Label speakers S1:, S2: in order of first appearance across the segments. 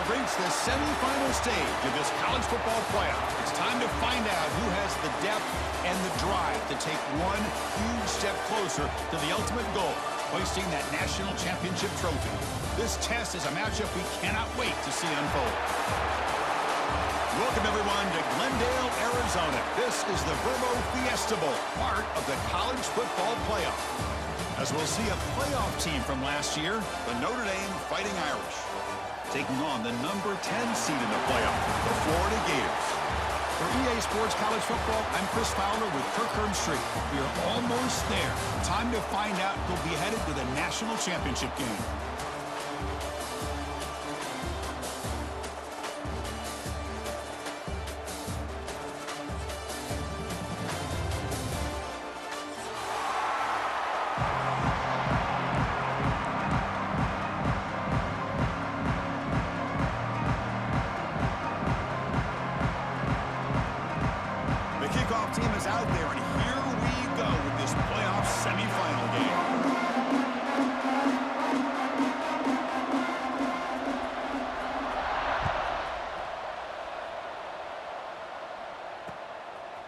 S1: have reached the semifinal stage of this college football playoff. It's time to find out who has the depth and the drive to take one huge step closer to the ultimate goal, hoisting that national championship trophy. This test is a matchup we cannot wait to see unfold. Welcome, everyone, to Glendale, Arizona. This is the Verbo Fiesta Bowl, part of the college football playoff. As we'll see a playoff team from last year, the Notre Dame Fighting Irish, taking on the number 10 seed in the playoff, the Florida Gators. For EA Sports College Football, I'm Chris Fowler with Kirk Herbstreit. We are almost there. Time to find out who'll be headed to the national championship game. Team is out there, and here we go with this playoff semifinal game.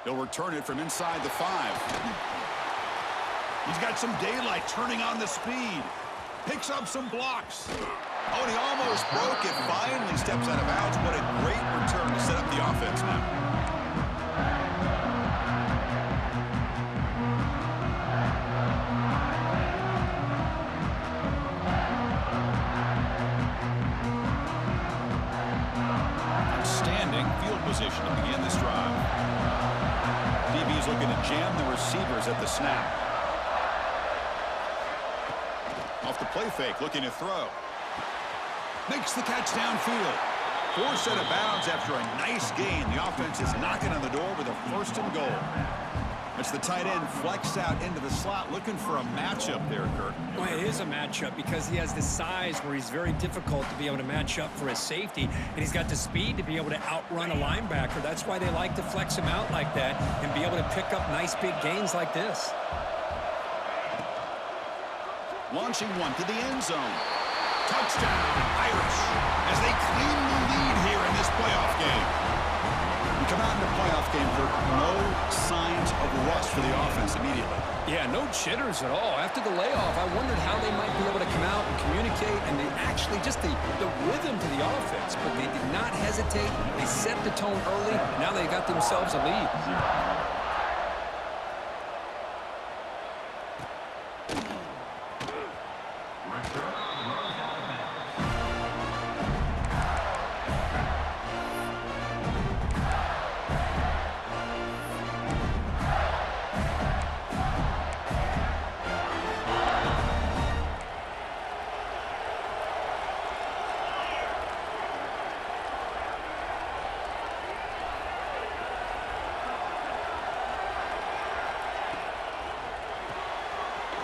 S1: They'll return it from inside the 5. He's got some daylight, turning on the speed. Picks up some blocks. Oh, and he almost broke it. Finally steps out of bounds. What a great return to set up the offense now. Position to begin this drive. DB's looking to jam the receivers at the snap. Off the play fake, looking to throw. Makes the catch downfield. Forced out of bounds after a nice gain. The offense is knocking on the door with a 1st and goal. It's the tight end flexed out into the slot, looking for a matchup there, Kirk.
S2: Well, it is a matchup because he has the size where he's very difficult to be able to match up for his safety, and he's got the speed to be able to outrun a linebacker. That's why they like to flex him out like that and be able to pick up nice big gains like this.
S1: Launching one to the end zone. Touchdown, Irish, as they claim the lead here in this playoff game. You come out in the playoff game, Kirk, no signs of rust for the offense immediately.
S2: Yeah, no jitters at all. After the layoff, I wondered how they might be able to come out and communicate, and they actually just the rhythm to the offense, but they did not hesitate. They set the tone early. Now they got themselves a lead.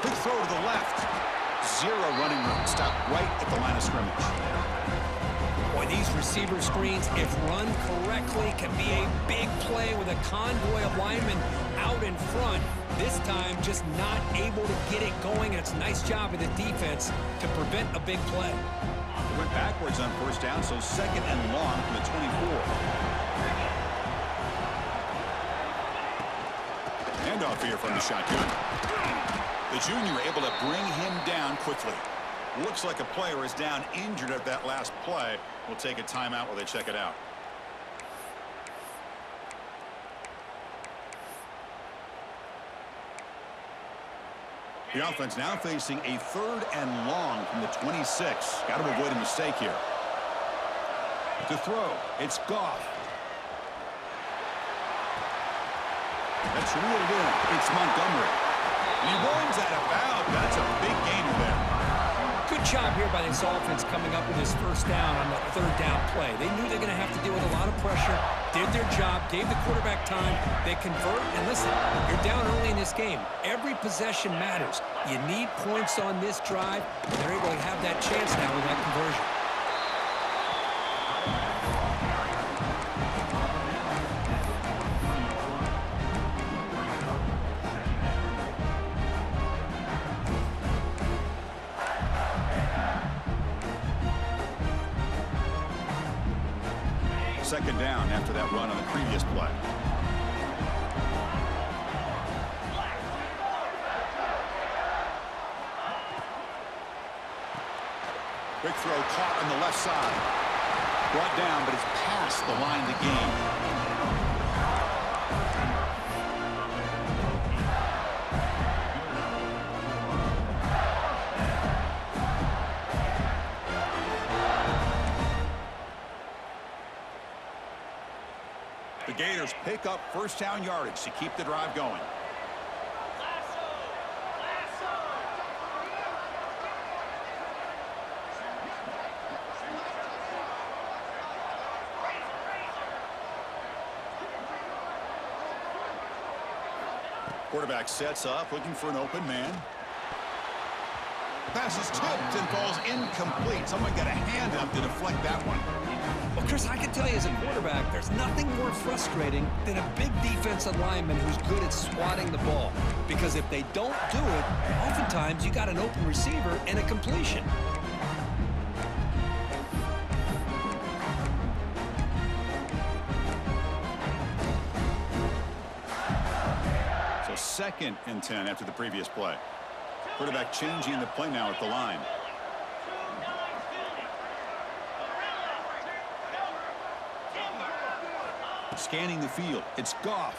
S1: Quick throw to the left. 0 running room. Stop right at the line of scrimmage.
S2: Boy, these receiver screens, if run correctly, can be a big play with a convoy of linemen out in front. This time, just not able to get it going, and it's a nice job of the defense to prevent a big play.
S1: It went backwards on 1st down, so 2nd and long from the 24. Handoff here from the shotgun. The junior able to bring him down quickly. Looks like a player is down injured at that last play. We'll take a timeout while they check it out. The offense now facing a 3rd and long from the 26. Got to avoid a mistake here. To throw, it's Goff. That's reeled in. It's Montgomery. And he runs out of bounds. That's a big gainer there.
S2: Good job here by this offense coming up with his 1st down on the 3rd down play. They knew they're going to have to deal with a lot of pressure, did their job, gave the quarterback time. They convert, and listen, you're down early in this game. Every possession matters. You need points on this drive, and they're able to have that chance now with that conversion.
S1: second down after that run on the previous play. Quick throw caught on the left side. Brought down, but it's past the line to gain. The Gators pick up first down yardage to keep the drive going. Quarterback sets up, looking for an open man. Pass is tipped and falls incomplete. Someone got a hand up to deflect that one.
S2: Well, Chris, I can tell you as a quarterback, there's nothing more frustrating than a big defensive lineman who's good at swatting the ball. Because if they don't do it, oftentimes you got an open receiver and a completion.
S1: So 2nd and 10 after the previous play. Quarterback changing the play now at the line. Scanning the field. It's Goff.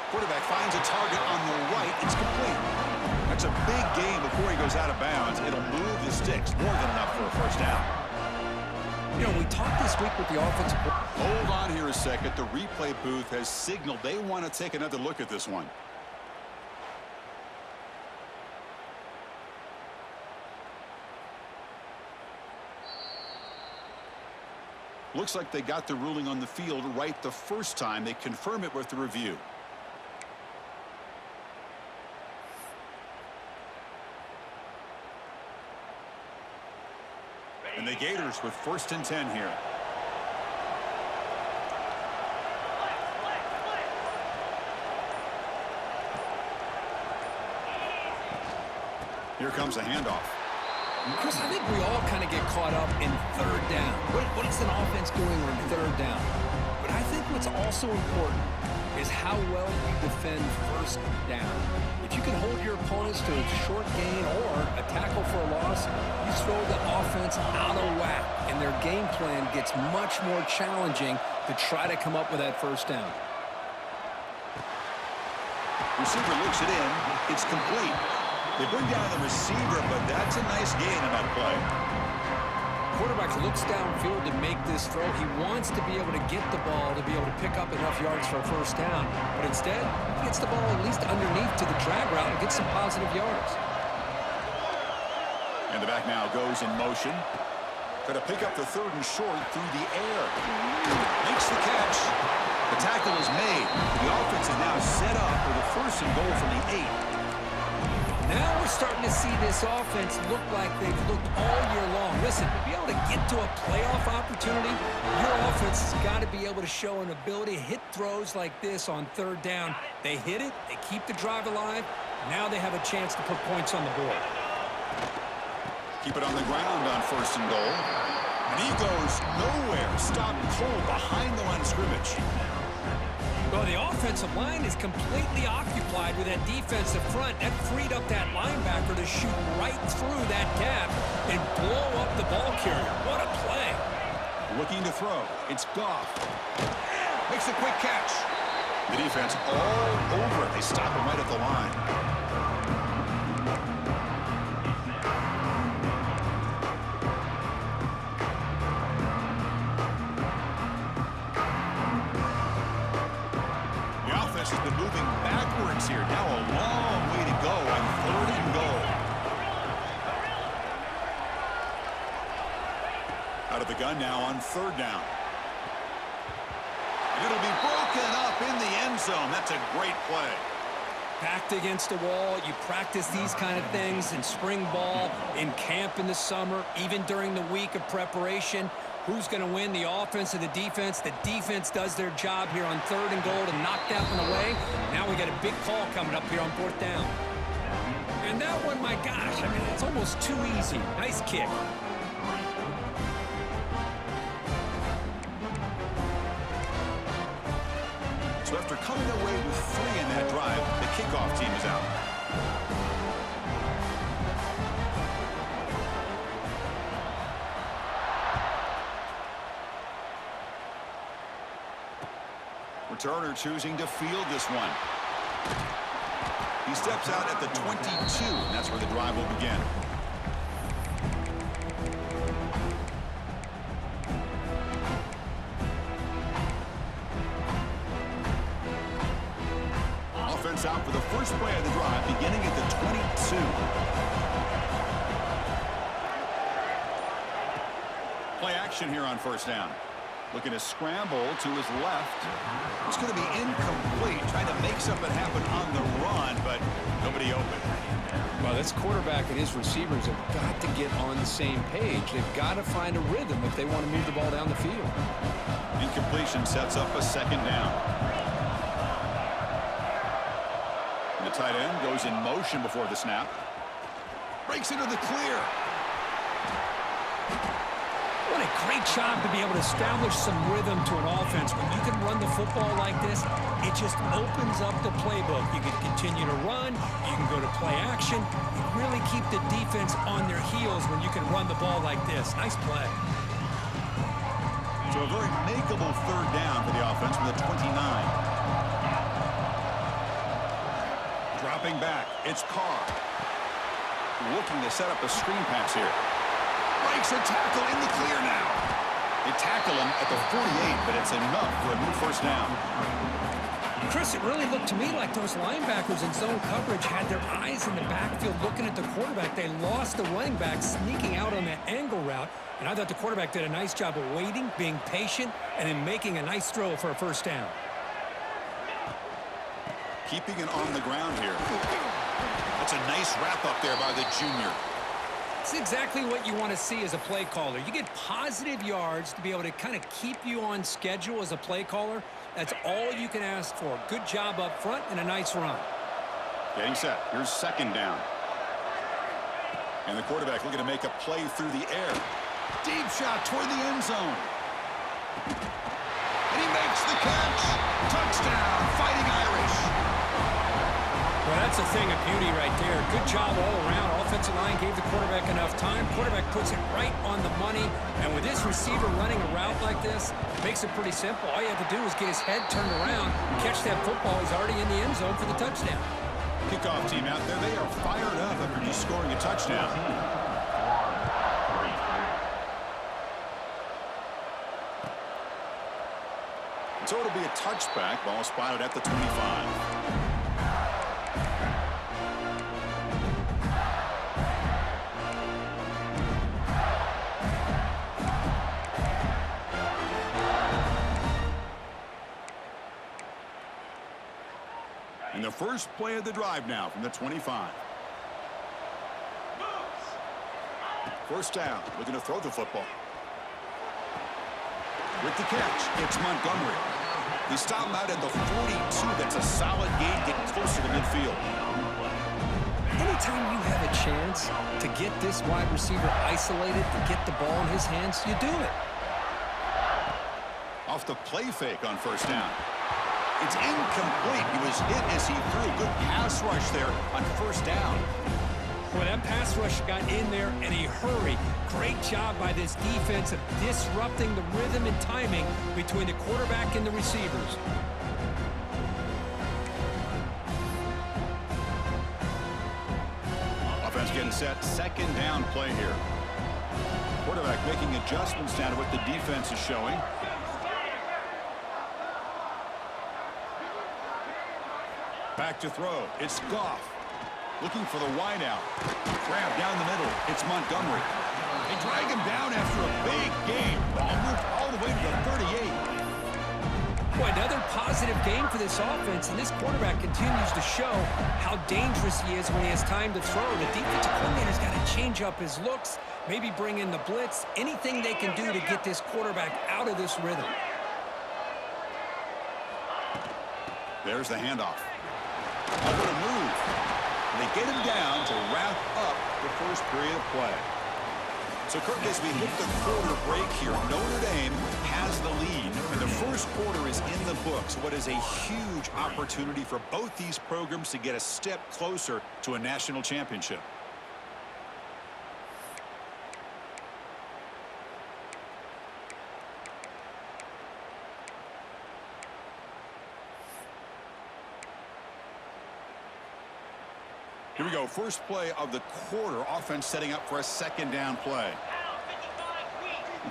S1: Quarterback finds a target on the right. It's complete. That's a big gain before he goes out of bounds. It'll move the sticks. More than enough for a first down.
S2: You know, we talked this week with the offensive...
S1: Hold on here a second. The replay booth has signaled they want to take another look at this one. Looks like they got the ruling on the field right the first time. They confirm it with the review. And the Gators with 1st and 10 here. Here comes a handoff.
S2: Chris, I think we all kind of get caught up in 3rd down. What is an offense doing on 3rd down? But I think what's also important is how well you defend 1st down. If you can hold your opponents to a short gain or a tackle for a loss, you throw the offense out of whack, and their game plan gets much more challenging to try to come up with that 1st down.
S1: Receiver looks it in. It's complete. They bring down the receiver, but that's a nice gain in that play.
S2: Quarterback looks downfield to make this throw. He wants to be able to get the ball to be able to pick up enough yards for a 1st down. But instead, he gets the ball at least underneath to the drag route and gets some positive yards.
S1: And the back now goes in motion. Going to pick up the 3rd and short through the air. Makes the catch. The tackle is made. The offense is now set up with a 1st and goal from the 8.
S2: Now we're starting to see this offense look like they've looked all year long. Listen, to be able to get to a playoff opportunity, your offense has got to be able to show an ability to hit throws like this on 3rd down. They hit it, they keep the drive alive. Now they have a chance to put points on the board.
S1: Keep it on the ground on 1st and goal. And he goes nowhere. Stopped cold behind the line of scrimmage.
S2: Well, the offensive line is completely occupied with that defensive front. That freed up that linebacker to shoot right through that gap and blow up the ball carrier. What a play.
S1: Looking to throw. It's Goff. Makes a quick catch. The defense all over it. They stop him right at the line. Has been moving backwards here. Now a long way to go on 3rd and goal. Out of the gun now on 3rd down. And it'll be broken up in the end zone. That's a great play.
S2: Backed against the wall. You practice these kind of things in spring ball, in camp in the summer, even during the week of preparation. Who's going to win, the offense or the defense? The defense does their job here on 3rd and goal to knock that one away. Now we got a big call coming up here on 4th down. And that one, my gosh, I mean, it's almost too easy. Nice kick.
S1: So after coming away with 3 in that drive, the kickoff team is out. Returner choosing to field this one. He steps out at the 22, and that's where the drive will begin. Offense out for the first play of the drive, beginning at the 22. Play action here on first down. Looking to scramble to his left. It's going to be incomplete, trying to make something happen on the run, but nobody open.
S2: Well, this quarterback and his receivers have got to get on the same page. They've got to find a rhythm if they want to move the ball down the field.
S1: Incompletion sets up a second down. And the tight end goes in motion before the snap. Breaks into the clear.
S2: What a great job to be able to establish some rhythm to an offense. When you can run the football like this, it just opens up the playbook. You can continue to run. You can go to play action. You really keep the defense on their heels when you can run the ball like this. Nice play.
S1: So a very makeable third down for the offense from the 29. Dropping back, it's Carr. Looking to set up a screen pass here. Breaks a tackle in the clear now. They tackle him at the 48, but it's enough for a new first down.
S2: Chris, it really looked to me like those linebackers in zone coverage had their eyes in the backfield looking at the quarterback. They lost the running back sneaking out on that angle route, and I thought the quarterback did a nice job of waiting, being patient, and then making a nice throw for a first down.
S1: Keeping it on the ground here. That's a nice wrap up there by the junior.
S2: It's exactly what you want to see as a play caller. You get positive yards to be able to kind of keep you on schedule as a play caller. That's all you can ask for. Good job up front and a nice run.
S1: Getting set. Here's second down. And the quarterback looking to make a play through the air. Deep shot toward the end zone. And he makes the catch. Touchdown, Fighting Irish.
S2: Well, that's a thing of beauty right there. Good job all around. Offensive line gave the quarterback enough time. Quarterback puts it right on the money. And with this receiver running a route like this, it makes it pretty simple. All you have to do is get his head turned around, catch that football. He's already in the end zone for the touchdown.
S1: Kickoff team out there. They are fired up after just scoring a touchdown. So it'll be a touchback. Ball spotted at the 25. And the first play of the drive now from the 25. First down, looking to throw the football. With the catch, it's Montgomery. They stop him out at the 42. That's a solid gain, getting closer to midfield.
S2: Anytime you have a chance to get this wide receiver isolated, to get the ball in his hands, you do it.
S1: Off the play fake on first down. It's incomplete. He was hit as he threw a good pass rush there on first down.
S2: Well, that pass rush got in there in a hurry. Great job by this defense of disrupting the rhythm and timing between the quarterback and the receivers.
S1: Offense getting set. Second down play here. Quarterback making adjustments down to what the defense is showing. Back to throw. It's Goff. Looking for the wideout. Grab down the middle. It's Montgomery. They drag him down after a big game. Ball moved all the way to the 38.
S2: Boy, another positive game for this offense, and this quarterback continues to show how dangerous he is when he has time to throw. The defensive coordinator's got to change up his looks, maybe bring in the blitz, anything they can do to get this quarterback out of this rhythm.
S1: There's the handoff. Oh, what a move. They get him down to wrap up the first period of play. So, Kirk, as we hit the quarter break here, Notre Dame has the lead, and the first quarter is in the books. What is a huge opportunity for both these programs to get a step closer to a national championship. Here we go. First play of the quarter. Offense setting up for a second down play.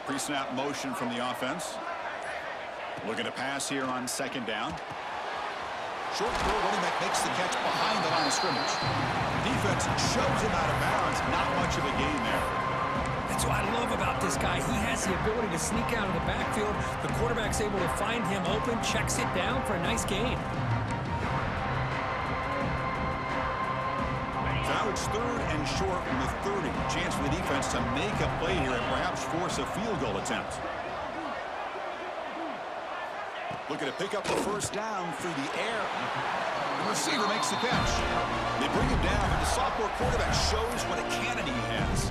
S1: Pre-snap motion from the offense. Looking to pass here on second down. Short throw, running back makes the catch behind the line of scrimmage. Defense shoves him out of bounds. Not much of a gain there.
S2: That's what I love about this guy. He has the ability to sneak out of the backfield. The quarterback's able to find him open, checks it down for a nice gain.
S1: Now it's third and short from the 30. Chance for the defense to make a play here and perhaps force a field goal attempt. Looking to pick up the first down through the air. The receiver makes the catch. They bring him down, but the sophomore quarterback shows what a cannon he has.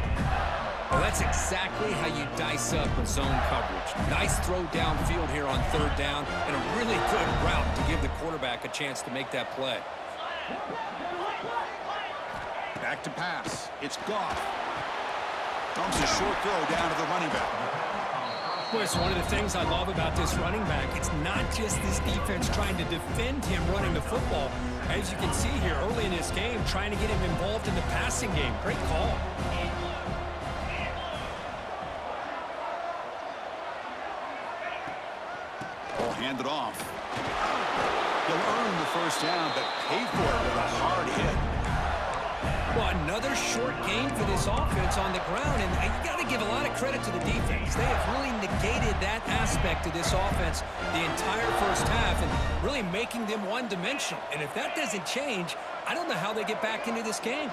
S2: Well, that's exactly how you dice up a zone coverage. Nice throw downfield here on third down, and a really good route to give the quarterback a chance to make that play.
S1: Back to pass. It's Goff. Comes a short throw down to the running back.
S2: Well, it's one of the things I love about this running back. It's not just this defense trying to defend him running the football. As you can see here early in this game, trying to get him involved in the passing game. Great call.
S1: Ball handed off. He'll earn the first down, but pay for it with a hard hit.
S2: Well, another short gain for this offense on the ground, and you got to give a lot of credit to the defense. They have really negated that aspect of this offense the entire first half and really making them one-dimensional. And if that doesn't change, I don't know how they get back into this game.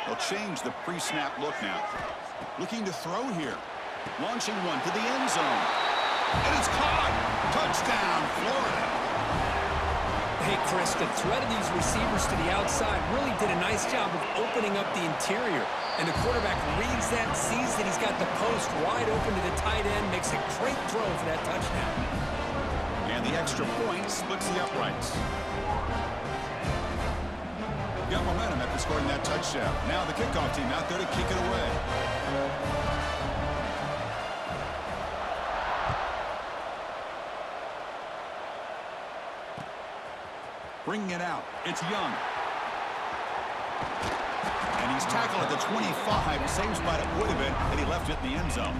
S1: They'll change the pre-snap look now. Looking to throw here. Launching one to the end zone. And it's caught. Touchdown, Florida.
S2: Hey, Chris, the threat of these receivers to the outside really did a nice job of opening up the interior. And the quarterback reads that, sees that he's got the post wide open to the tight end, makes a great throw for that touchdown.
S1: And the extra point splits the uprights. Got momentum after scoring that touchdown. Now the kickoff team out there to kick it away. Bringing it out. It's Young. And he's tackled at the 25. Same spot it would have been had he left it in the end zone.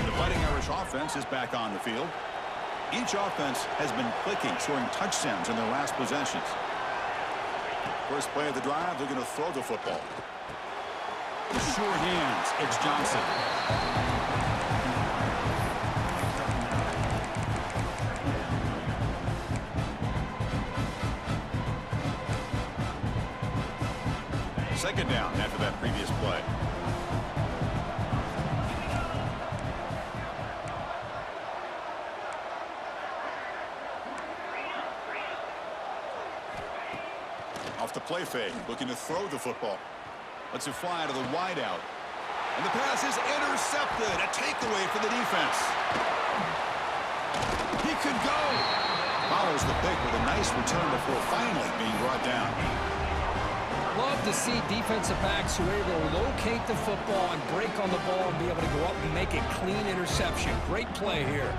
S1: The Fighting Irish offense is back on the field. Each offense has been clicking, scoring touchdowns in their last possessions. First play of the drive, they're going to throw the football. Sure hands, it's Johnson. Second down after that previous play. Off the play fake, looking to throw the football. Lets it fly to the wideout. And the pass is intercepted. A takeaway for the defense. He could go. Follows the pick with a nice return before finally being brought down.
S2: Love to see defensive backs who are able to locate the football and break on the ball and be able to go up and make a clean interception. Great play here.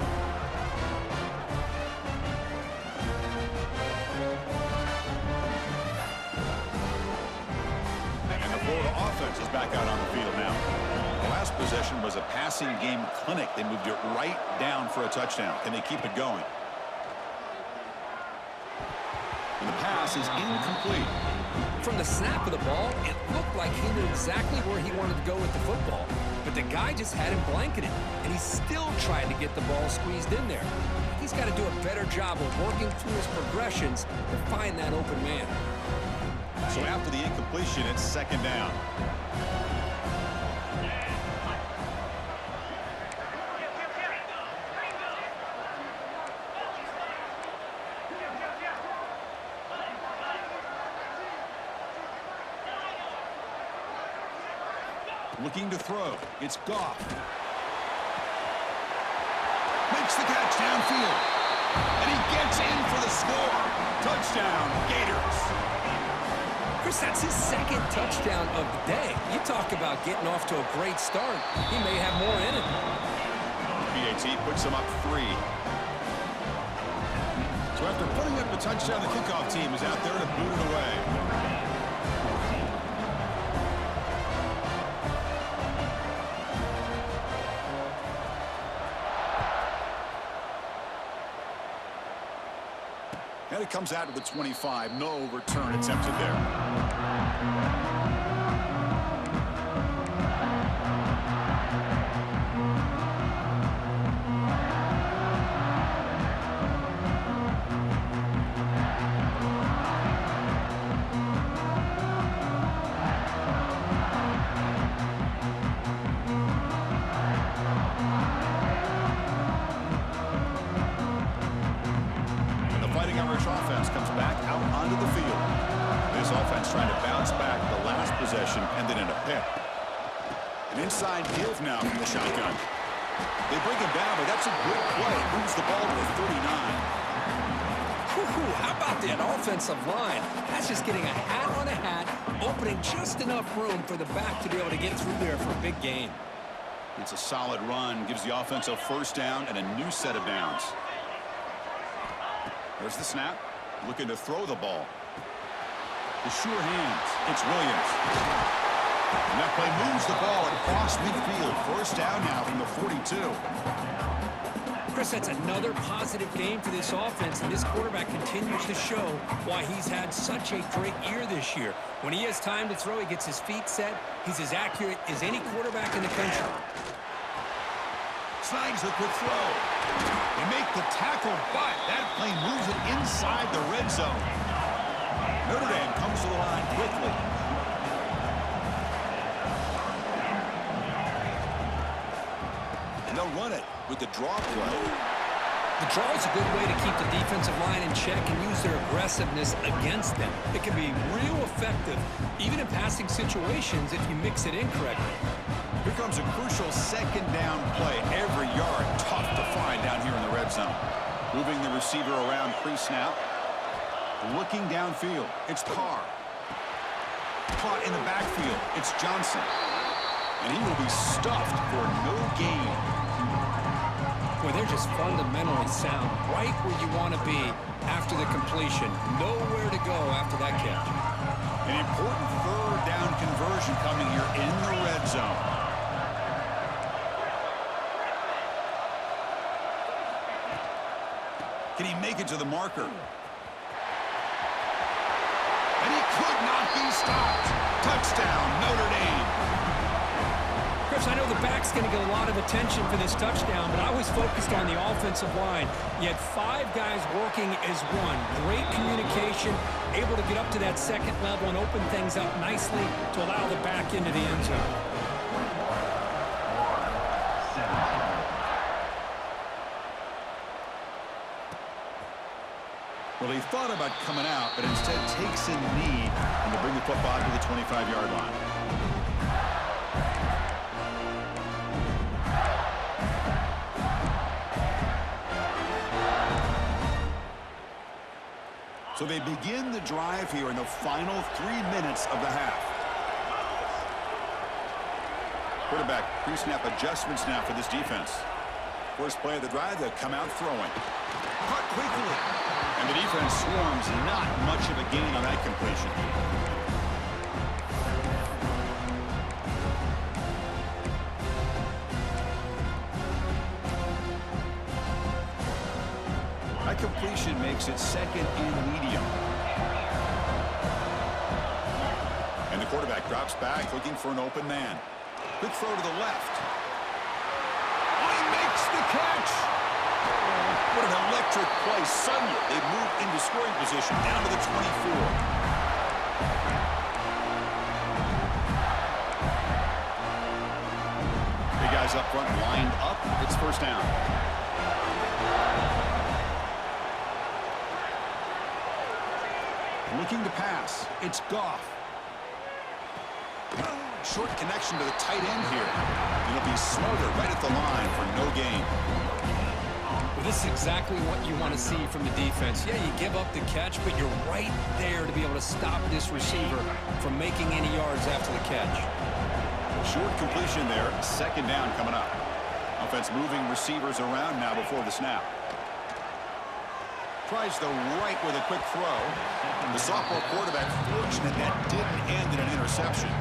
S1: Offense is back out on the field now. The last possession was a passing game clinic. They moved it right down for a touchdown. Can they keep it going? And the pass is incomplete.
S2: From the snap of the ball, it looked like he knew exactly where he wanted to go with the football. But the guy just had him blanketed, and he's still trying to get the ball squeezed in there. He's got to do a better job of working through his progressions to find that open man.
S1: So after the incompletion, it's second down. Looking to throw. It's Goff. Makes the catch downfield. And he gets in for the score. Touchdown, Gators.
S2: Chris, that's his second touchdown of the day. You talk about getting off to a great start. He may have more in it.
S1: PAT puts him up 3. So after putting up a touchdown, the kickoff team is out there to boot it away. And it comes out to the 25. No return attempted there. Offense comes back out onto the field. This offense trying to bounce back the last possession, ended in a pick. An inside give now from the shotgun. They bring him down, but that's a good play. Moves the ball to the 39.
S2: How about that offensive line? That's just getting a hat on a hat, opening just enough room for the back to be able to get through there for a big gain.
S1: It's a solid run. Gives the offense a first down and a new set of downs. There's the snap. Looking to throw the ball. The sure hands. It's Williams. And that play moves the ball across midfield. First down now from the 42.
S2: Chris, that's another positive game for this offense, and this quarterback continues to show why he's had such a great year this year. When he has time to throw, he gets his feet set. He's as accurate as any quarterback in the country.
S1: Slides the quick throw. They make the tackle, but that play moves it inside the red zone. Notre Dame comes to the line quickly. And they'll run it with the draw play.
S2: The draw is a good way to keep the defensive line in check and use their aggressiveness against them. It can be real effective, even in passing situations, if you mix it in correctly.
S1: Here comes a crucial second down play. Every yard tough to find down here in the red zone. Moving the receiver around pre-snap. Looking downfield. It's Carr. Caught in the backfield. It's Johnson. And he will be stuffed for no gain.
S2: Boy, they're just fundamentally sound. Right where you want to be after the completion. Nowhere to go after that catch.
S1: An important third down conversion coming here in the red zone. Can he make it to the marker? And he could not be stopped. Touchdown, Notre Dame.
S2: Chris, I know the back's going to get a lot of attention for this touchdown, but I was focused on the offensive line. You had 5 guys working as one. Great communication, able to get up to that second level and open things up nicely to allow the back into the end zone.
S1: Well, he thought about coming out, but instead takes a knee and to bring the football to the 25-yard line. So they begin the drive here in the final 3 minutes of the half. Quarterback pre-snap adjustments now for this defense. First play of the drive, they'll come out throwing. Caught quickly. And the defense swarms, not much of a gain on that completion. That completion makes it second and medium. And the quarterback drops back, looking for an open man. Quick throw to the left. Oh, he makes the catch! What an electric play. Suddenly, they move into scoring position down to the 24. Big guys up front lined up. It's first down. Looking to pass. It's Goff. Short connection to the tight end here. It'll be smothered right at the line for no gain.
S2: Well, this is exactly what you want to see from the defense. Yeah, you give up the catch, but you're right there to be able to stop this receiver from making any yards after the catch.
S1: Short completion there. Second down coming up. Offense moving receivers around now before the snap. Tries the right with a quick throw. The sophomore quarterback fortunate that didn't end in an interception.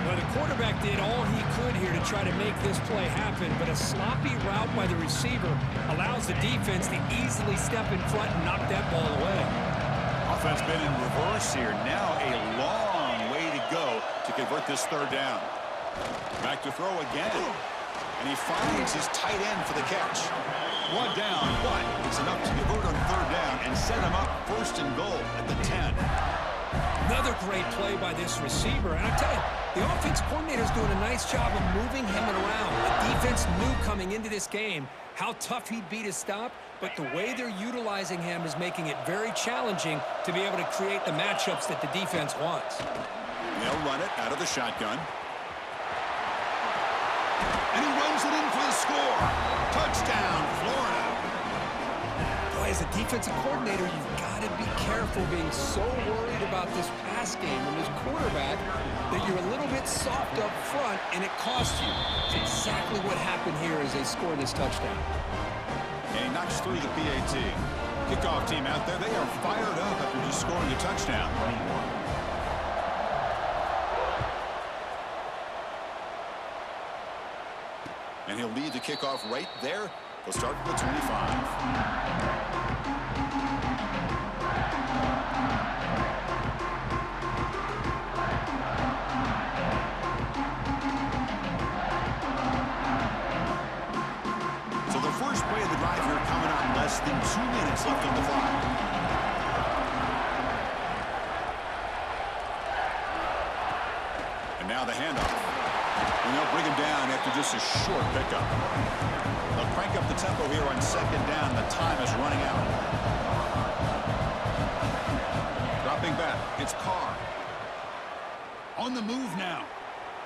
S2: Well, the quarterback did all he could here to try to make this play happen, but a sloppy route by the receiver allows the defense to easily step in front and knock that ball away.
S1: Offense been in reverse here. Now a long way to go to convert this third down. Back to throw again. And he finds his tight end for the catch. One down, but it's enough to convert on third down and set him up first and goal at the 10.
S2: Another great play by this receiver. And I tell you, the offense coordinator is doing a nice job of moving him around. The defense knew coming into this game how tough he'd be to stop, but the way they're utilizing him is making it very challenging to be able to create the matchups that the defense wants.
S1: They'll run it out of the shotgun. And he runs it in for the score. Touchdown, Florida.
S2: Boy, as a defensive coordinator, you've got to be careful being so worried about this pass game and this quarterback that you're a little bit soft up front and it costs you. It's exactly what happened here as they score this touchdown.
S1: And he knocks through the PAT. Kickoff team out there, they are fired up after just scoring a touchdown. And he'll lead the kickoff right there. They'll start from the 25. So the first play of the drive here coming on less than 2 minutes left on the clock. And now the handoff. And they'll bring him down after just a short pickup. They'll crank up the tempo here on second down. The time is running out. Dropping back, it's Carr. On the move now.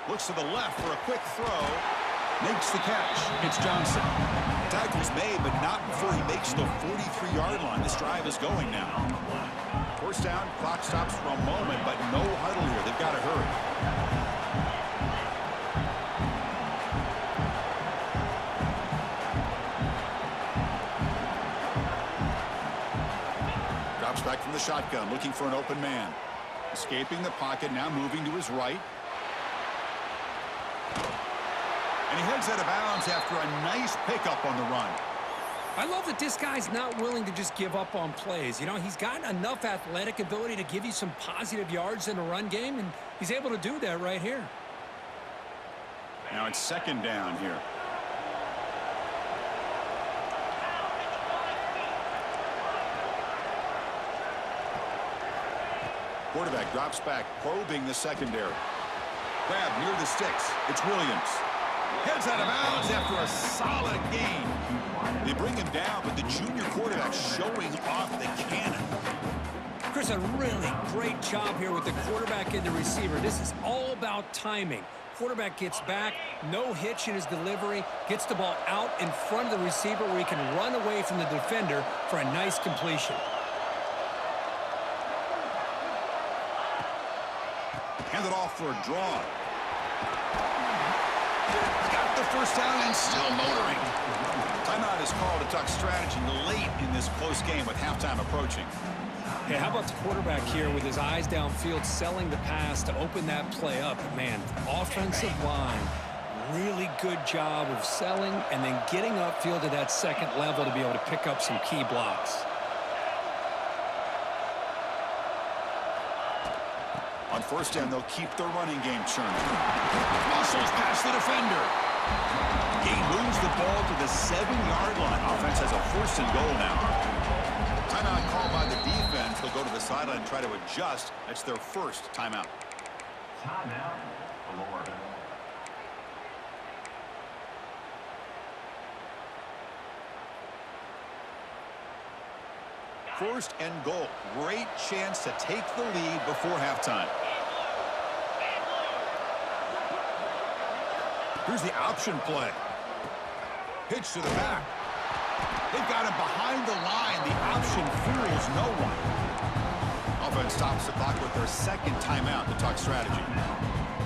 S1: Looks to the left for a quick throw. Makes the catch. It's Johnson. Tackle's made, but not before he makes the 43-yard line. This drive is going now. First down, clock stops for a moment, but no huddle here. They've got to hurry. Back from the shotgun, looking for an open man. Escaping the pocket, now moving to his right. And he heads out of bounds after a nice pickup on the run.
S2: I love that this guy's not willing to just give up on plays. You know, he's got enough athletic ability to give you some positive yards in the run game, and he's able to do that right here.
S1: Now it's second down here. Quarterback drops back, probing the secondary. Grab near the sticks. It's Williams. Heads out of bounds after a solid gain. They bring him down, but the junior quarterback showing off the cannon.
S2: Chris, a really great job here with the quarterback and the receiver. This is all about timing. Quarterback gets back, no hitch in his delivery, gets the ball out in front of the receiver where he can run away from the defender for a nice completion.
S1: Handed off for a draw. Got the first down and still motoring. Timeout is called to talk strategy late in this close game with halftime approaching.
S2: Hey, how about the quarterback here with his eyes downfield, selling the pass to open that play up? Man, offensive line, really good job of selling and then getting upfield to that second level to be able to pick up some key blocks.
S1: On first down, they'll keep their running game churning. Muscles past the defender. He moves the ball to the 7-yard line. Offense has a first and goal now. Timeout called by the defense. They'll go to the sideline and try to adjust. That's their first timeout.
S3: Timeout, Florida.
S1: First and goal. Great chance to take the lead before halftime. Here's the option play. Pitch to the back. They've got him behind the line. The option fools no one. Offense stops the clock with their second timeout to talk strategy.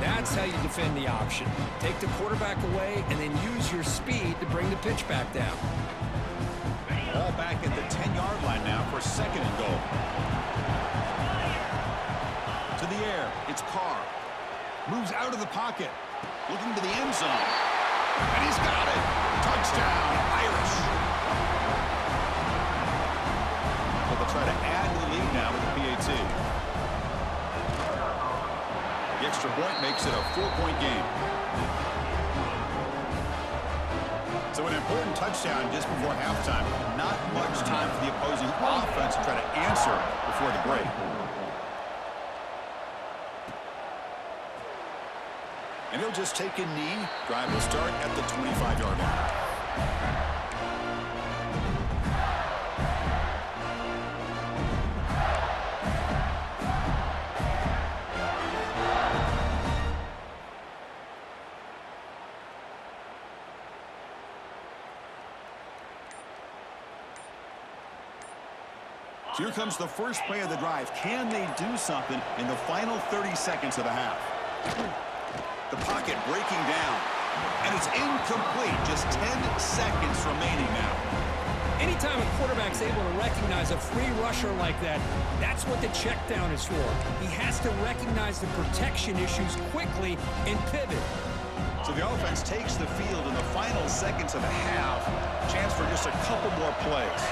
S2: That's how you defend the option. Take the quarterback away and then use your speed to bring the pitch back down.
S1: Ball back at the 10-yard line now for second and goal. To the air, it's Carr. Moves out of the pocket. Looking to the end zone. And he's got it. Touchdown, Irish. So they'll try to add to the lead now with the PAT. The extra point makes it a 4-point game. So an important touchdown just before halftime. Not much time for the opposing offense to try to answer before the break. And he'll just take a knee. Drive will start at the 25-yard line. Here comes the first play of the drive. Can they do something in the final 30 seconds of the half? The pocket breaking down. And it's incomplete. Just 10 seconds remaining now.
S2: Anytime a quarterback's able to recognize a free rusher like that, that's what the check down is for. He has to recognize the protection issues quickly and pivot.
S1: So the offense takes the field in the final seconds of the half. Chance for just a couple more plays.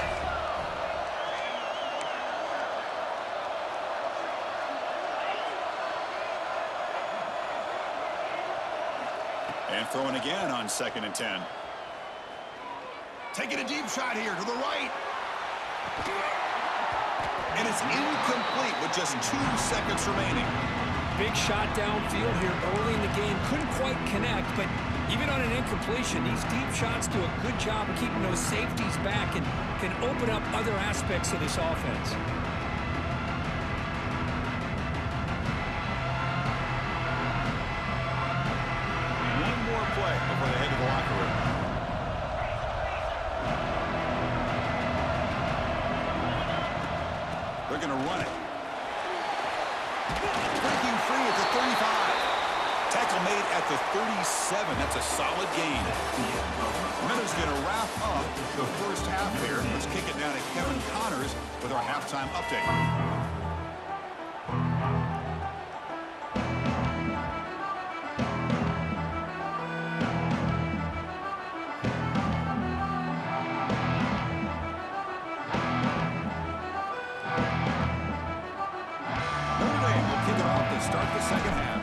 S1: And throwing again on 2nd and 10. Taking a deep shot here to the right. And it's incomplete with just 2 seconds remaining.
S2: Big shot downfield here early in the game. Couldn't quite connect, but even on an incompletion, these deep shots do a good job of keeping those safeties back and can open up other aspects of this offense.
S1: Play before they head to the locker room. They're going to run it. Breaking free at the 35. Tackle made at the 37. That's a solid gain. Miller's going to wrap up the first half here. Let's kick it down to Kevin Connors with our halftime update. Start the second half.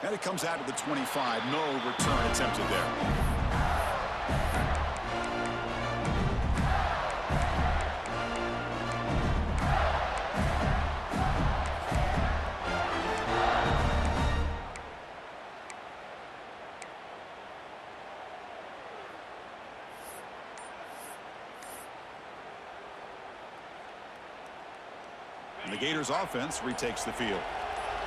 S1: And it comes out to the 25. No return attempted there. And the Gators offense retakes the field.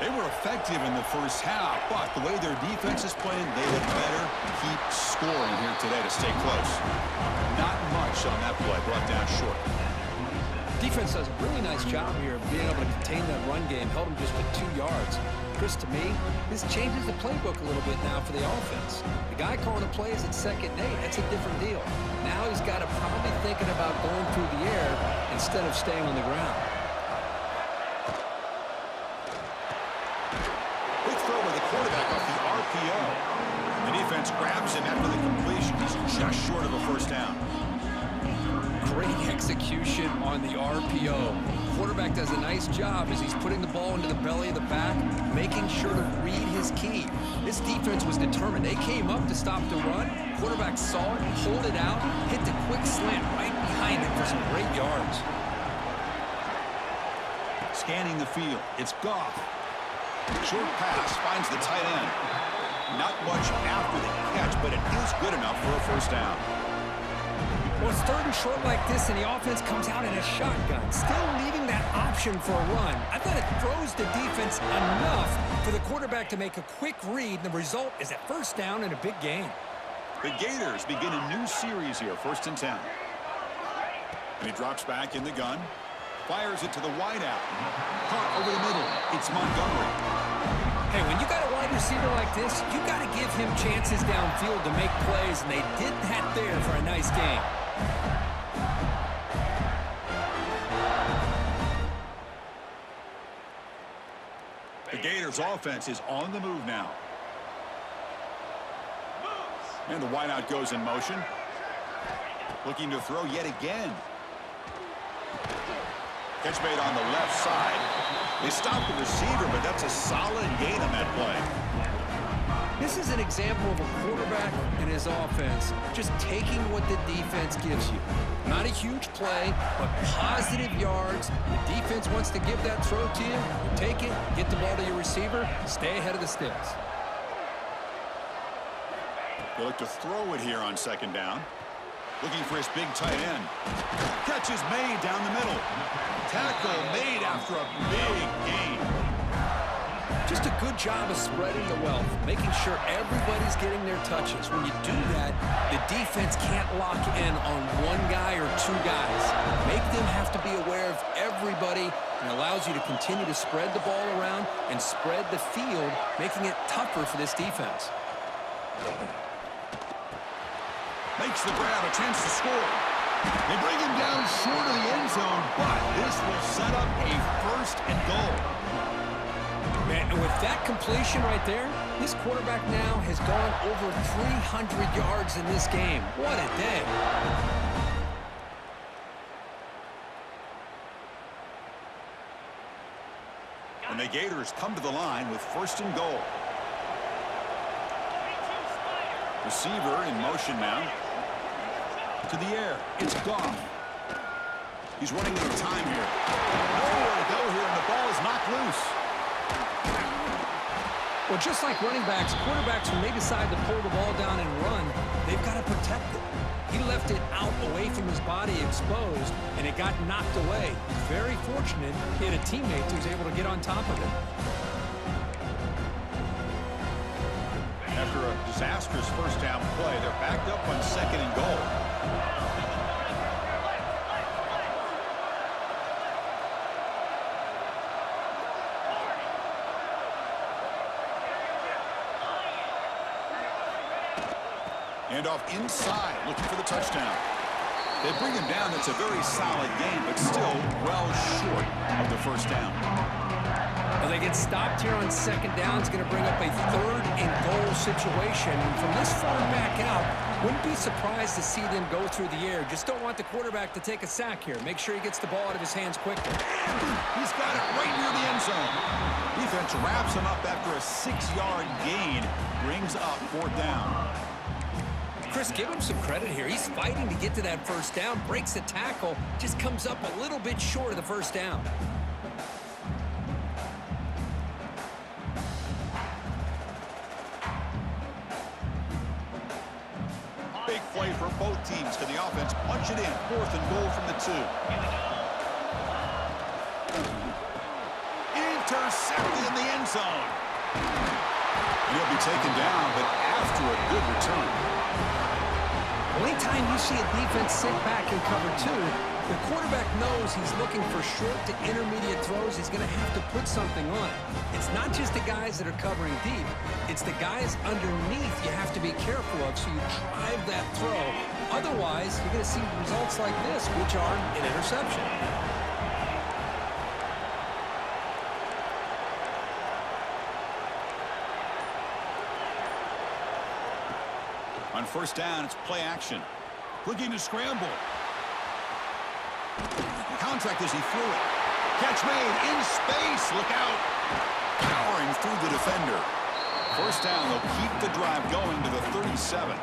S1: They were effective in the first half, but the way their defense is playing, they had better keep scoring here today to stay close. Not much on that play, brought down short.
S2: Defense does a really nice job here of being able to contain that run game, held them just to 2 yards. Chris, to me, this changes the playbook a little bit now for the offense. The guy calling the plays at 2nd and 8, that's a different deal. Now he's got to probably thinking about going through the air instead of staying on the ground.
S1: Quarterback off the RPO. The defense grabs him after the completion. He's just short of a first down.
S2: Great execution on the RPO. Quarterback does a nice job as he's putting the ball into the belly of the back, making sure to read his key. This defense was determined. They came up to stop the run. Quarterback saw it, pulled it out, hit the quick slant right behind it for some great yards.
S1: Scanning the field. It's Goff. Short pass finds the tight end. Not much after the catch, but it is good enough for a first down.
S2: Well, it's third and short like this, and the offense comes out in a shotgun, still leaving that option for a run. I thought it throws the defense enough for the quarterback to make a quick read, and the result is a first down and a big gain.
S1: The Gators begin a new series here, 1st and 10. And he drops back in the gun, fires it to the wideout. Caught over the middle. It's Montgomery.
S2: Hey, when you got a wide receiver like this, you got to give him chances downfield to make plays, and they did that there for a nice game.
S1: The Gators offense is on the move now. And the wideout goes in motion. Looking to throw yet again. Catch made on the left side. They stop the receiver, but that's a solid gain on that play.
S2: This is an example of a quarterback and his offense just taking what the defense gives you. Not a huge play, but positive yards. The defense wants to give that throw to you. You take it, get the ball to your receiver, stay ahead of the sticks.
S1: They look to throw it here on 2nd down. Looking for his big tight end. Catch is made down the middle. Tackle made after a big gain.
S2: Just a good job of spreading the wealth, making sure everybody's getting their touches. When you do that, the defense can't lock in on one guy or two guys. Make them have to be aware of everybody, and allows you to continue to spread the ball around and spread the field, making it tougher for this defense.
S1: Makes the grab, a chance to score. They bring him down short of the end zone, but this will set up a 1st and goal.
S2: Man, and with that completion right there, this quarterback now has gone over 300 yards in this game. What a day.
S1: And the Gators come to the line with 1st and goal. Receiver in motion now. To the air. It's Goff. He's running out of time here. Nowhere to go here, and the ball is knocked loose.
S2: Well, just like running backs, quarterbacks, when they decide to pull the ball down and run, they've got to protect it. He left it out away from his body exposed, and it got knocked away. Very fortunate he had a teammate who was able to get on top of it.
S1: After a disastrous 1st down play, they're backed up on 2nd and goal. And off inside, looking for the touchdown. They bring him down. That's a very solid game, but still well short of the 1st down.
S2: Well, they get stopped here on 2nd down. It's going to bring up a 3rd and goal situation. And from this far back out, wouldn't be surprised to see them go through the air. Just don't want the quarterback to take a sack here. Make sure he gets the ball out of his hands quickly.
S1: He's got it right near the end zone. Defense wraps him up after a 6-yard gain. Brings up 4th down.
S2: Chris, give him some credit here. He's fighting to get to that 1st down, breaks the tackle, just comes up a little bit short of the 1st down.
S1: Big play for both teams. Can the offense punch it in? 4th and goal from the 2. Intercepted in the end zone. And he'll be taken down, but after a good return.
S2: Anytime you see a defense sit back and cover 2, the quarterback knows he's looking for short to intermediate throws. He's going to have to put something on it. It's not just the guys that are covering deep. It's the guys underneath you have to be careful of, so you drive that throw. Otherwise, you're going to see results like this, which are an interception.
S1: On 1st down, it's play action. Looking to scramble. Contact as he threw it. Catch made in space. Look out. Powering through the defender. 1st down, they'll keep the drive going to the 37.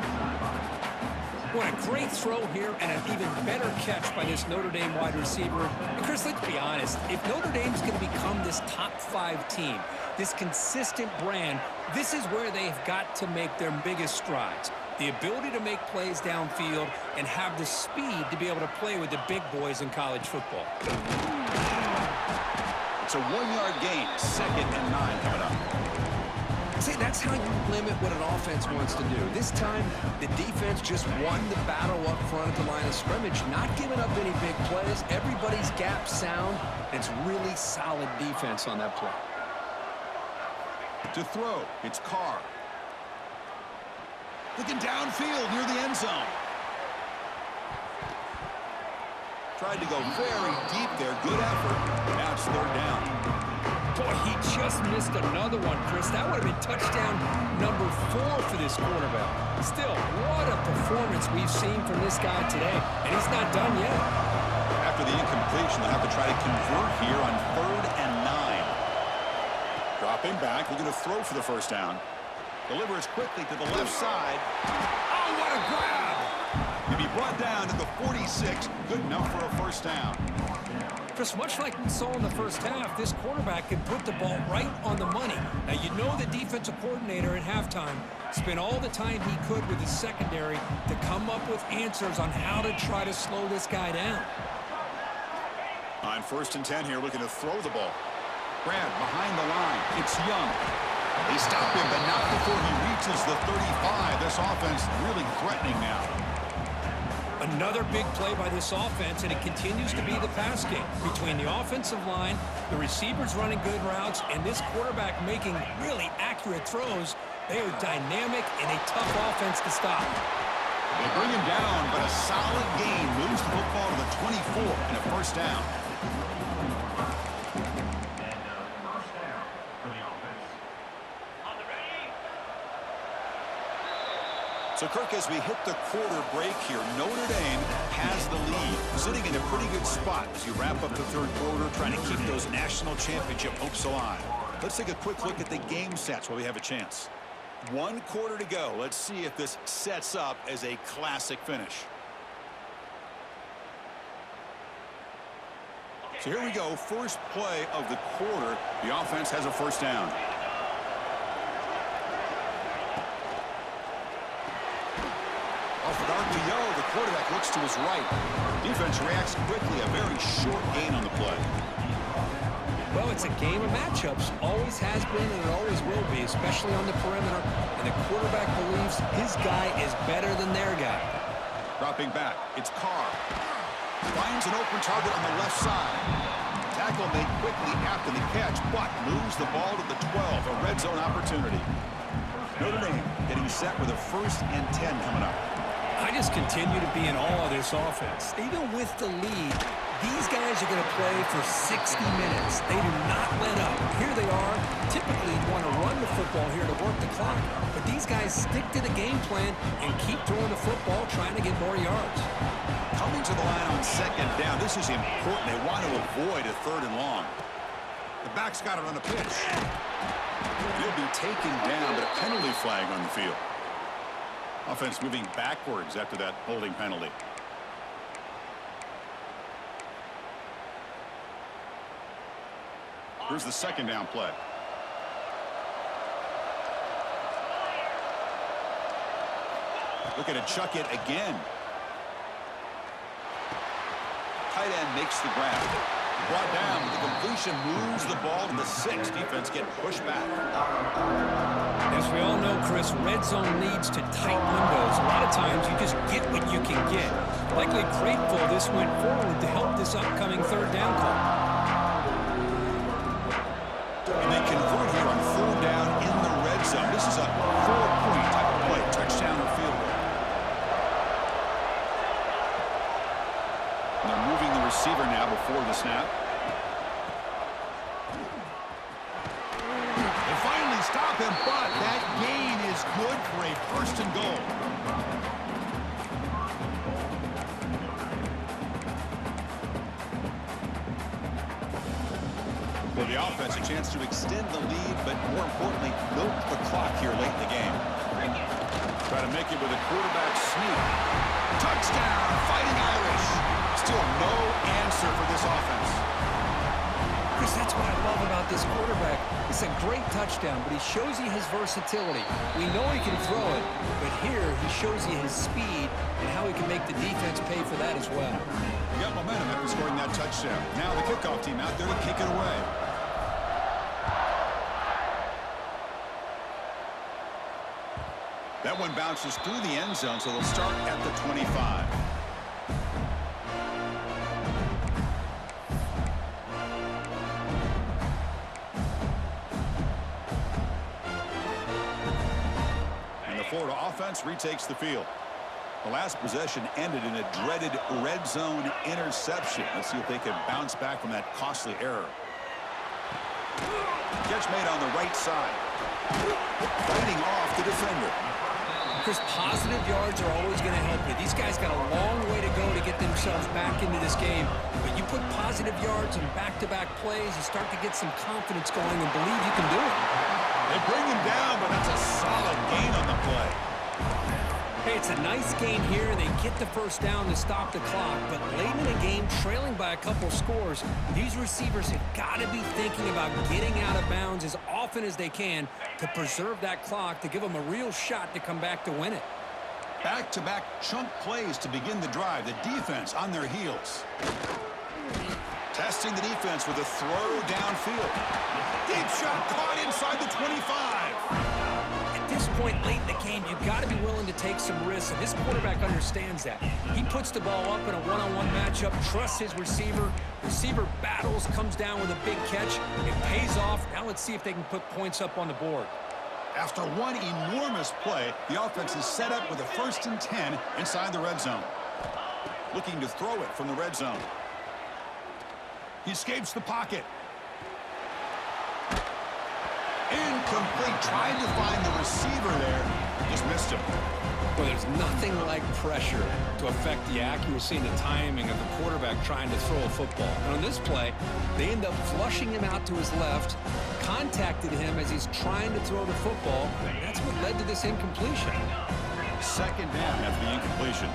S2: What a great throw here and an even better catch by this Notre Dame wide receiver. And Chris, let's be honest. If Notre Dame's going to become this top 5 team, this consistent brand, this is where they've got to make their biggest strides. The ability to make plays downfield and have the speed to be able to play with the big boys in college football.
S1: It's a 1-yard gain, 2nd and 9 coming up.
S2: See, that's how you limit what an offense wants to do. This time, the defense just won the battle up front at the line of scrimmage, not giving up any big plays. Everybody's gap sound. It's really solid defense on that play.
S1: To throw, it's Carr. Looking downfield near the end zone. Tried to go very deep there. Good effort. Now it's 3rd down.
S2: Boy, he just missed another one, Chris. That would have been touchdown number 4 for this quarterback. Still, what a performance we've seen from this guy today, and he's not done yet.
S1: After the incompletion, they'll have to try to convert here on 3rd and 9. Dropping back, looking to throw for the 1st down. Delivers quickly to the left side. Oh, what a grab! And be brought down to the 46. Good enough for a 1st down.
S2: Chris, much like we saw in the first half, this quarterback can put the ball right on the money. Now, you know the defensive coordinator at halftime spent all the time he could with his secondary to come up with answers on how to try to slow this guy down.
S1: On 1st and 10 here, looking to throw the ball. Grab behind the line. It's Young. They stop him, but not before he reaches the 35. This offense really threatening now.
S2: Another big play by this offense, and it continues to be the pass game. Between the offensive line, the receivers running good routes, and this quarterback making really accurate throws, they are dynamic and a tough offense to stop.
S1: They bring him down, but a solid gain moves the football to the 24 and a 1st down. So, Kirk, as we hit the quarter break here, Notre Dame has the lead, sitting in a pretty good spot as you wrap up the 3rd quarter, trying to keep those national championship hopes alive. Let's take a quick look at the game stats while we have a chance. 1 quarter to go. Let's see if this sets up as a classic finish. So here we go, first play of the quarter. The offense has a 1st down. Off an RPO, the quarterback looks to his right. Defense reacts quickly, a very short gain on the play.
S2: Well, it's a game of matchups. Always has been and it always will be, especially on the perimeter. And the quarterback believes his guy is better than their guy.
S1: Dropping back, it's Carr. Finds an open target on the left side. Tackle made quickly after the catch, but moves the ball to the 12, a red zone opportunity. Notre Dame getting set with a 1st and 10 coming up.
S2: I just continue to be in awe of this offense. Even with the lead, these guys are going to play for 60 minutes. They do not let up. Here they are. Typically want to run the football here to work the clock, but these guys stick to the game plan and keep throwing the football, trying to get more yards.
S1: Coming to the line on 2nd down. This is important. They want to avoid a 3rd and long. The back's got it on the pitch. He'll be taken down, but a penalty flag on the field. Offense moving backwards after that holding penalty. Here's the 2nd down play. Looking to chuck it again. Tight end makes the grab. Brought down, but the completion moves the ball to the 6. Defense getting pushed back.
S2: As we all know, Chris, red zone leads to tight windows. A lot of times you just get what you can get. Likely grateful this went forward to help this upcoming 3rd down call.
S1: And they convert here on 4th down in the red zone. This is a 4-point type of play, touchdown or field goal. And they're moving the receiver now before the snap. They finally stop him, but that gain is good for a 1st and goal. For the offense, a chance to extend the lead, but more importantly, milk the clock here late in the game. Try to make it with a quarterback sneak. Touchdown, Fighting Irish. Still no answer for this offense.
S2: Chris, that's what I love about about this quarterback, it's a great touchdown, but he shows you his versatility. We know he can throw it, but here he shows you his speed and how he can make the defense pay for that as well.
S1: You got momentum after scoring that touchdown. Now the kickoff team out there to kick it away. That one bounces through the end zone, so they'll start at the 25. And the Florida offense retakes the field. The last possession ended in a dreaded red zone interception. Let's see if they can bounce back from that costly error. Catch made on the right side. Fighting off the defender.
S2: Chris, positive yards are always going to help you. These guys got a long way to go to get themselves back into this game. But you put positive yards in back-to-back plays, you start to get some confidence going and believe you can do it.
S1: They bring him down, but that's a solid gain on the play.
S2: Hey, it's a nice gain here, and they get the first down to stop the clock. But late in the game, trailing by a couple scores, these receivers have got to be thinking about getting out of bounds as often as they can to preserve that clock, to give them a real shot to come back to win it.
S1: Back-to-back chunk plays to begin the drive. The defense on their heels. Testing the defense with a throw downfield. Deep shot caught inside the 25.
S2: At this point late in the game, you've got to be willing to take some risks, and this quarterback understands that. He puts the ball up in a one-on-one matchup, trusts his receiver. Receiver battles, comes down with a big catch. It pays off. Now let's see if they can put points up on the board.
S1: After one enormous play, the offense is set up with a 1st and 10 inside the red zone. Looking to throw it from the red zone. He escapes the pocket. Incomplete, trying to find the receiver there. Just missed him.
S2: Well, there's nothing like pressure to affect the accuracy and the timing of the quarterback trying to throw a football. And on this play, they end up flushing him out to his left, contacted him as he's trying to throw the football. That's what led to this incompletion.
S1: 2nd down after the incompletion.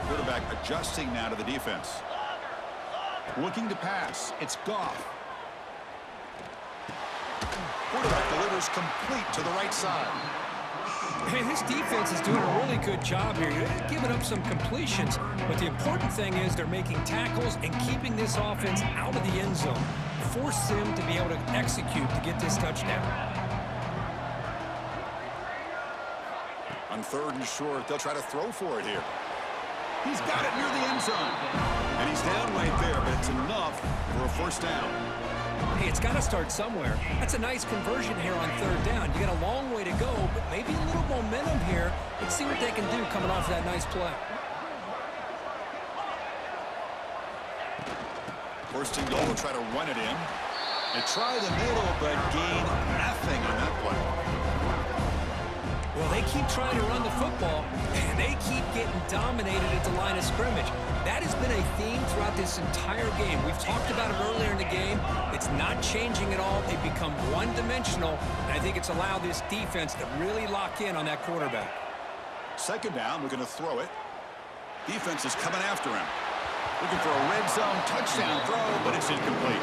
S1: Quarterback adjusting now to the defense. Looking to pass. It's Goff. Quarterback delivers complete to the right side.
S2: Hey, this defense is doing a really good job here. They're giving up some completions, but the important thing is they're making tackles and keeping this offense out of the end zone. Force them to be able to execute to get this touchdown.
S1: On 3rd and short, they'll try to throw for it here. He's got it near the end zone. And he's down right there, but it's enough for a 1st down.
S2: Hey, it's got to start somewhere. That's a nice conversion here on 3rd down. You got a long way to go, but maybe a little momentum here. Let's see what they can do coming off that nice play.
S1: 1st and goal, will try to run it in. They try the middle, but gain nothing on that play.
S2: Well, they keep trying to run the football, and they keep getting dominated at the line of scrimmage. That has been a theme throughout this entire game. We've talked about it earlier in the game. It's not changing at all. They've become one-dimensional, and I think it's allowed this defense to really lock in on that quarterback.
S1: 2nd down, we're going to throw it. Defense is coming after him. Looking for a red zone touchdown throw, but it's incomplete.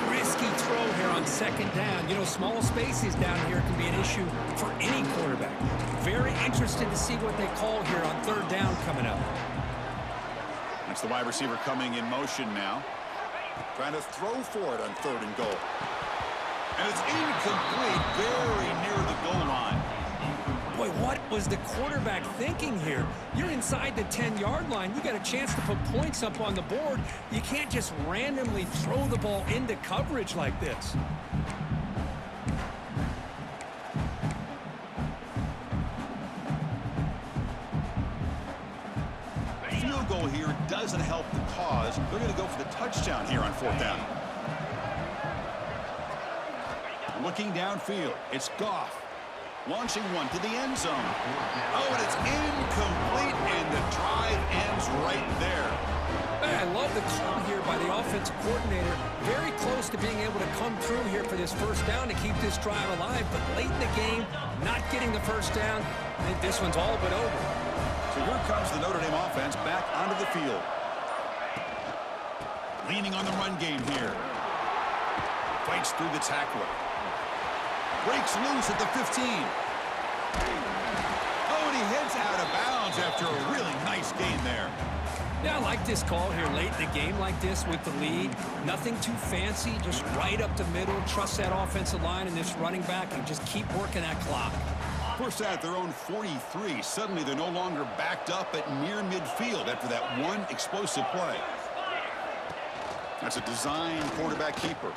S2: Risky throw here on 2nd down. You know, small spaces down here can be an issue for any quarterback. Very interested to see what they call here on 3rd down coming up.
S1: That's the wide receiver coming in motion now. Trying to throw for it on 3rd and goal. And it's incomplete, very near the goal line.
S2: Boy, what was the quarterback thinking here? You're inside the 10-yard line. You got a chance to put points up on the board. You can't just randomly throw the ball into coverage like this.
S1: Field goal here doesn't help the cause. They're going to go for the touchdown here on 4th down. Looking downfield, it's Goff. Launching one to the end zone. Oh, and it's incomplete, and the drive ends right there.
S2: I love the call here by the offensive coordinator. Very close to being able to come through here for this 1st down to keep this drive alive, but late in the game, not getting the 1st down. I think this one's all but over.
S1: So here comes the Notre Dame offense back onto the field. Leaning on the run game here. Fights through the tackler. Breaks loose at the 15. Oh, and he heads out of bounds after a really nice gain there.
S2: Yeah, I like this call here late in the game like this with the lead. Nothing too fancy, just right up the middle. Trust that offensive line and this running back and just keep working that clock.
S1: First at their own 43. Suddenly they're no longer backed up at near midfield after that one explosive play. That's a design quarterback keeper.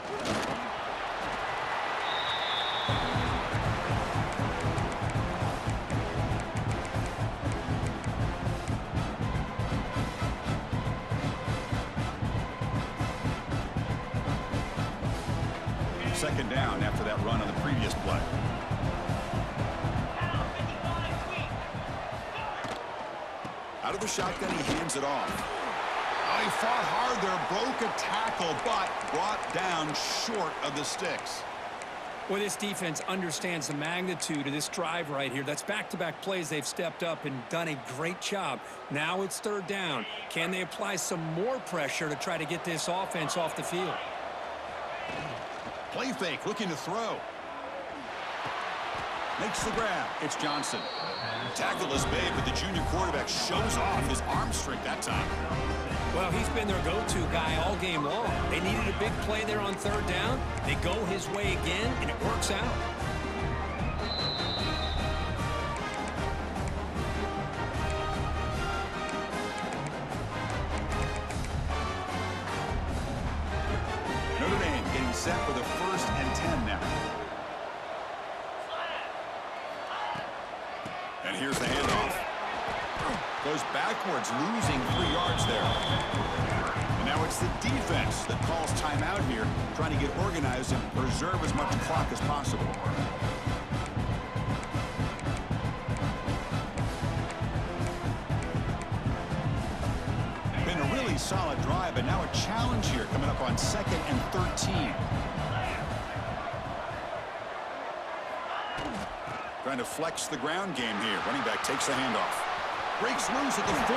S1: Second down after that run on the previous play. Out of the shotgun, he hands it off. Oh, he fought hard there, broke a tackle, but brought down short of the sticks.
S2: Well, this defense understands the magnitude of this drive right here. That's back-to-back plays they've stepped up and done a great job. Now it's third down. Can they apply some more pressure to try to get this offense off the field?
S1: Play fake, looking to throw. Makes the grab. It's Johnson. Tackle is made, but the junior quarterback shows off his arm strength that time.
S2: Well, he's been their go-to guy all game long. They needed a big play there on third down. They go his way again, and it works out.
S1: Notre Dame getting set for the 1st and 10 now. And here's the handoff. Goes backwards, losing 3 yards there. And now it's the defense that calls timeout here, trying to get organized and preserve as much clock as possible. Been a really solid drive, but now a challenge here coming up on 2nd and 13. Trying to flex the ground game here. Running back takes the handoff. Breaks loose at the 40.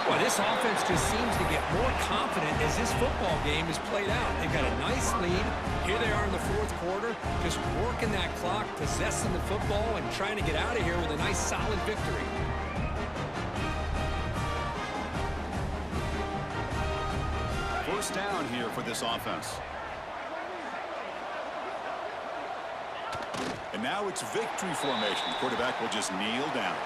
S2: Well, this offense just seems to get more confident as this football game is played out. They've got a nice lead. Here they are in the 4th quarter, just working that clock, possessing the football, and trying to get out of here with a nice, solid victory.
S1: First down here for this offense. And now it's victory formation. The quarterback will just kneel down.